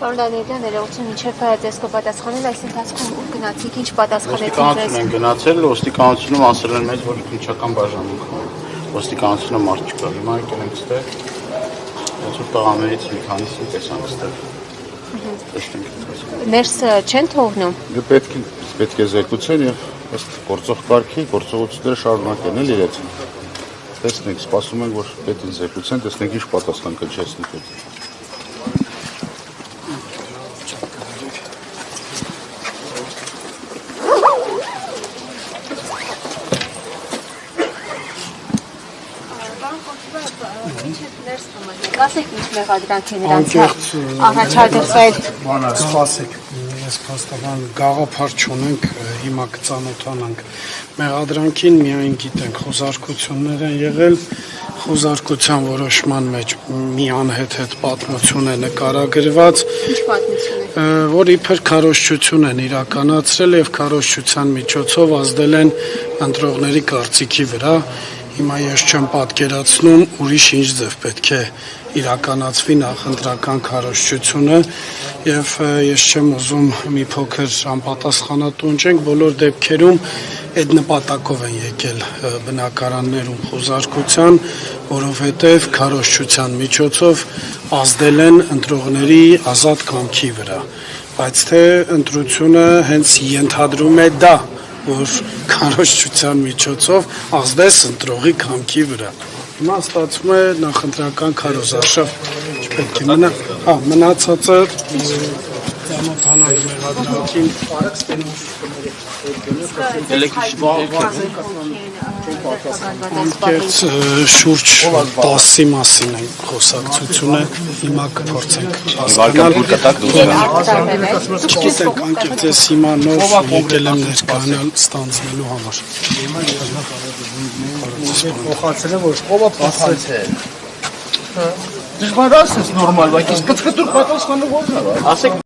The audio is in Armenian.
Պարոն Դանիելյան, ներողություն, մինչև ձեզ կպատասխանել, այս ընթացքում ուր գնացիք, ինչ պատասխանեցիք Ոստիկանություն են գնացել, ոստիկանությունում ասել են մեզ, որ քննչական բաժանում ոստիկանությունը մարդ չկա, հիմա եկել ենք ստեղ, ոնց որ տղաներից մի քանիսին տեսանք ստեղ, տեսնենք։ Ներս չեն թողնում։ Պետք է զեկուցեն և ըստ գործող կարգի գործողությունները շարունակեն էլ իրենց։ Տեսնենք, սպասում ենք, որ պետք է զեկուցեն, տեսնենք ինչ պատասխան կհասնի։ Ասեք ինչ մեղադրանք է նրանց առաջադրվել։ Սպասեք, ես փաստաբան գաղափար չունենք, հիմա կծանոթանանք մեղադրանքին, միայն գիտենք խոզարկություններ են եղել, խոզարկության որոշման մեջ մի անհետ պատմություն է նկարագրված, Ինչ պատմություն է։ որ իբր քարոզչություն են իրականացրել եւ քարոզչության միջոցով ազդել են ընտրողների կարծիքի վրա։ Հիմա ես չեմ պատկերացնում ուրիշ ինչ ձև պետք է իրականացվի նախընտրական քարոզչությունը եւ ես չեմ ուզում մի փոքր անպատասխանատունջենք, բոլոր դեպքերում այդ նպատակով են եկել բնակարաններում խոզարկության, որովհետեւ քարոզչության միջոցով ազդել են ընտրողների ազատ կամքի վրա, բայց թե ընտրությունը հենց ենթադրում է դա, որ քարոզչության միջոցով ազդես ընտրողի կամքի վրա։ Հիմա ստացվում է նախընտրական քարոզարշավ չպետք է մնա, մնացածը ծանոթանանք մեղադրանքին Անկեղծ շուրջ 10-ի մասին են խոսակցությունը, հիմա կփորձենք հասկանալ։ Չգիտենք, անկեղծ ես հիմա նոր եկել եմ ներկայանալ ստանձնելու համար։ Փոխացել է, որ ով է փոխացել։ Դժվար է նորմալ, բայց իսկ կտրուկ պատասխանը ո՞րն է։ Ասեք